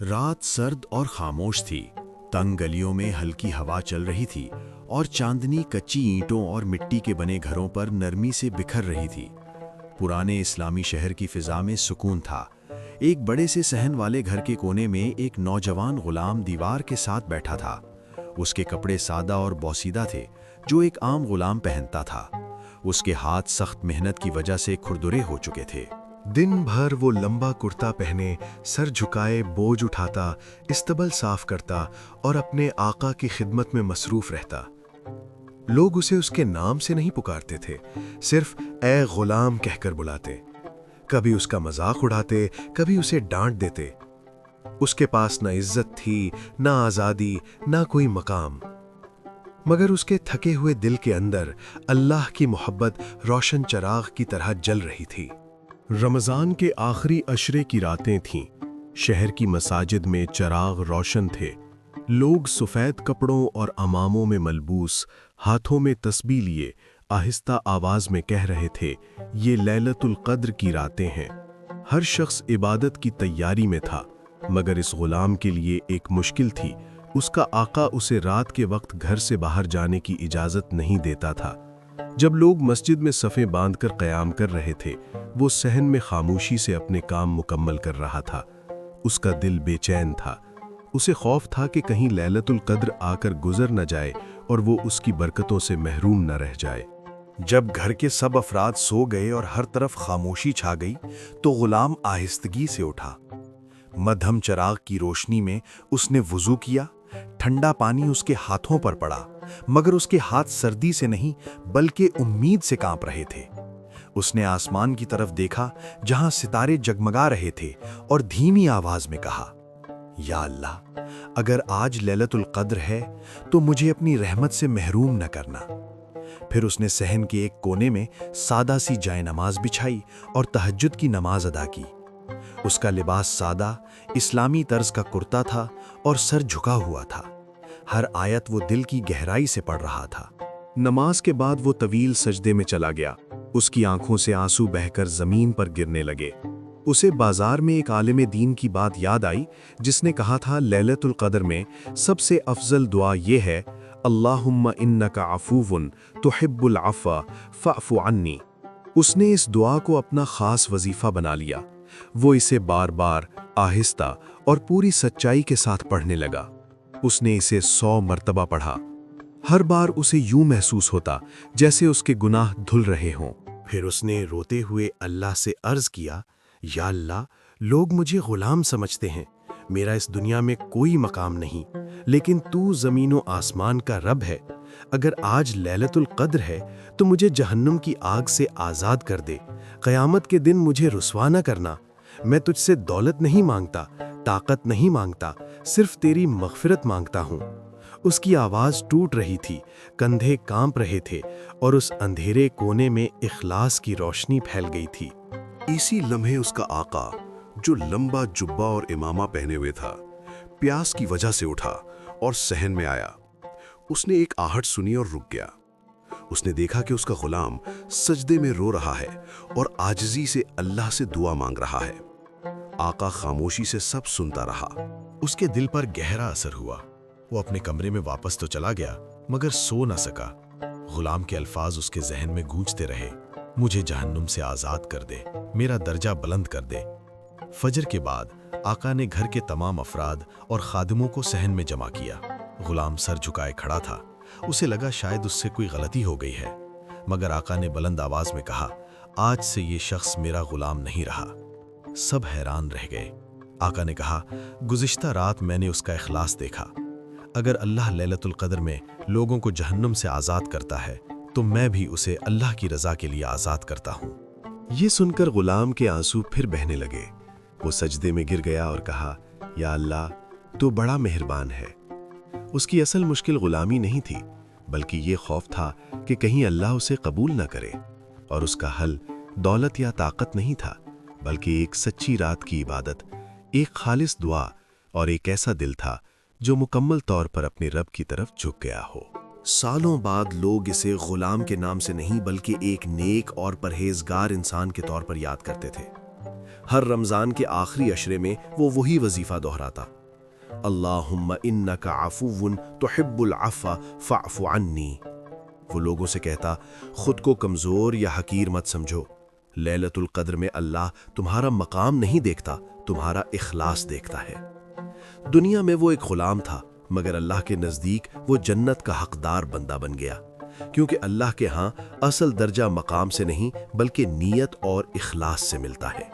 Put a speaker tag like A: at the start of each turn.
A: رات سرد اور خاموش تھی۔ تنگ گلیوں میں ہلکی ہوا چل رہی تھی اور چاندنی کچی اینٹوں اور مٹی کے بنے گھروں پر نرمی سے بکھر رہی تھی۔ پرانے اسلامی شہر کی فضا میں سکون تھا۔ ایک بڑے سے صحن والے گھر کے کونے میں ایک نوجوان غلام دیوار کے ساتھ بیٹھا تھا۔ اس کے کپڑے سادہ اور بوسیدہ تھے، جو ایک عام غلام پہنتا تھا۔ اس کے ہاتھ سخت محنت کی وجہ سے کھردرے ہو چکے تھے۔
B: دن بھر وہ لمبا کرتا پہنے، سر جھکائے بوجھ اٹھاتا، استبل صاف کرتا اور اپنے آقا کی خدمت میں مصروف رہتا۔ لوگ اسے اس کے نام سے نہیں پکارتے تھے، صرف اے غلام کہہ کر بلاتے۔ کبھی اس کا مذاق اڑاتے، کبھی اسے ڈانٹ دیتے۔ اس کے پاس نہ عزت تھی، نہ آزادی، نہ کوئی مقام، مگر اس کے تھکے ہوئے دل کے اندر اللہ کی محبت روشن چراغ کی طرح جل رہی تھی۔ رمضان کے آخری عشرے کی راتیں تھیں۔ شہر کی مساجد میں چراغ روشن تھے۔ لوگ سفید کپڑوں اور عماموں میں ملبوس، ہاتھوں میں تسبیح لیے، آہستہ آواز میں کہہ رہے تھے، یہ لیلۃ القدر کی راتیں ہیں۔ ہر شخص عبادت کی تیاری میں تھا، مگر اس غلام کے لیے ایک مشکل تھی۔ اس کا آقا اسے رات کے وقت گھر سے باہر جانے کی اجازت نہیں دیتا تھا۔ جب لوگ مسجد میں صفیں باندھ کر قیام کر رہے تھے، وہ صحن میں خاموشی سے اپنے کام مکمل کر رہا تھا۔ اس کا دل بے چین تھا۔ اسے خوف تھا کہ کہیں لیلۃ القدر آ کر گزر نہ جائے اور وہ اس کی برکتوں سے محروم نہ رہ جائے۔
A: جب گھر کے سب افراد سو گئے اور ہر طرف خاموشی چھا گئی تو غلام آہستگی سے اٹھا۔ مدھم چراغ کی روشنی میں اس نے وضو کیا۔ ٹھنڈا پانی اس کے ہاتھوں پر پڑا، مگر اس کے ہاتھ سردی سے نہیں بلکہ امید سے کانپ رہے تھے۔ اس نے آسمان کی طرف دیکھا جہاں ستارے جگمگا رہے تھے اور دھیمی آواز میں کہا، یا اللہ، اگر آج لیلۃ القدر ہے تو مجھے اپنی رحمت سے محروم نہ کرنا۔ پھر اس نے صحن کے ایک کونے میں سادہ سی جائے نماز بچھائی اور تہجد کی نماز ادا کی۔ اس کا لباس سادہ اسلامی طرز کا کرتا تھا اور سر جھکا ہوا تھا۔ ہر آیت وہ دل کی گہرائی سے پڑھ رہا تھا۔
B: نماز کے بعد وہ طویل سجدے میں چلا گیا۔ اس کی آنکھوں سے آنسو بہہ کر زمین پر گرنے لگے۔ اسے بازار میں ایک عالم دین کی بات یاد آئی جس نے کہا تھا، لیلۃ القدر میں سب سے افضل دعا یہ ہے، اللہم انک عفو تحب العفو فاعف عنی۔ اس نے اس دعا کو اپنا خاص وظیفہ بنا لیا۔ وہ اسے بار بار آہستہ اور پوری سچائی کے ساتھ پڑھنے لگا۔ اس نے اسے 100 مرتبہ پڑھا۔ ہر بار اسے یوں محسوس ہوتا جیسے اس کے گناہ دھل رہے ہوں۔ پھر اس نے روتے ہوئے اللہ سے عرض کیا، یا اللہ، لوگ مجھے غلام سمجھتے ہیں، میرا اس دنیا میں کوئی مقام نہیں، لیکن تو زمین و آسمان کا رب ہے۔ اگر آج لیلۃ القدر ہے تو مجھے جہنم کی آگ سے آزاد کر دے۔ قیامت کے دن مجھے رسوا نہ کرنا۔ میں تجھ سے دولت نہیں مانگتا، طاقت نہیں مانگتا، صرف تیری مغفرت مانگتا ہوں۔ اس کی آواز ٹوٹ رہی تھی، کندھے کانپ رہے تھے اور اس اندھیرے کونے میں اخلاص کی روشنی پھیل گئی تھی۔
C: اسی لمحے اس کا آقا، جو لمبا جبہ اور امامہ پہنے ہوئے تھا، پیاس کی وجہ سے اٹھا اور صحن میں آیا۔ اس نے ایک آہٹ سنی اور رک گیا۔ اس نے دیکھا کہ اس کا غلام سجدے میں رو رہا ہے اور عاجزی سے اللہ سے دعا مانگ رہا ہے۔ آقا خاموشی سے سب سنتا رہا۔
A: اس کے دل پر گہرا اثر ہوا۔ وہ اپنے کمرے میں واپس تو چلا گیا، مگر سو نہ سکا۔ غلام کے الفاظ اس کے ذہن میں گونجتے رہے، مجھے جہنم سے آزاد کر دے، میرا درجہ بلند کر دے۔ فجر کے بعد آقا نے گھر کے تمام افراد اور خادموں کو صحن میں جمع کیا۔ غلام سر جھکائے کھڑا تھا۔ اسے لگا شاید اس سے کوئی غلطی ہو گئی ہے، مگر آقا نے بلند آواز میں کہا، آج سے یہ شخص میرا غلام نہیں رہا۔ سب حیران رہ گئے۔ آقا نے کہا، گزشتہ رات میں نے اس کا اخلاص دیکھا۔ اگر اللہ لیلۃ القدر میں لوگوں کو جہنم سے آزاد کرتا ہے تو میں بھی اسے اللہ کی رضا کے لیے آزاد کرتا ہوں۔
B: یہ سن کر غلام کے آنسو پھر بہنے لگے۔ وہ سجدے میں گر گیا اور کہا، یا اللہ، تو بڑا مہربان ہے۔ اس کی اصل مشکل غلامی نہیں تھی، بلکہ یہ خوف تھا کہ کہیں اللہ اسے قبول نہ کرے، اور اس کا حل دولت یا طاقت نہیں تھا، بلکہ ایک سچی رات کی عبادت، ایک خالص دعا اور ایک ایسا دل تھا جو مکمل طور پر اپنے رب کی طرف جھک گیا ہو۔
A: سالوں بعد لوگ اسے غلام کے نام سے نہیں بلکہ ایک نیک اور پرہیزگار انسان کے طور پر یاد کرتے تھے۔
B: ہر رمضان کے آخری عشرے میں وہ وہی وظیفہ دہراتا، اللہم انک عفو تحب العفو فاعف عنی۔ وہ لوگوں سے کہتا، خود کو کمزور یا حقیر مت سمجھو، لیلۃ القدر میں اللہ تمہارا مقام نہیں دیکھتا، تمہارا اخلاص دیکھتا ہے۔ دنیا میں وہ ایک غلام تھا، مگر اللہ کے نزدیک وہ جنت کا حقدار بندہ بن گیا، کیونکہ اللہ کے ہاں اصل درجہ مقام سے نہیں بلکہ نیت اور اخلاص سے ملتا ہے۔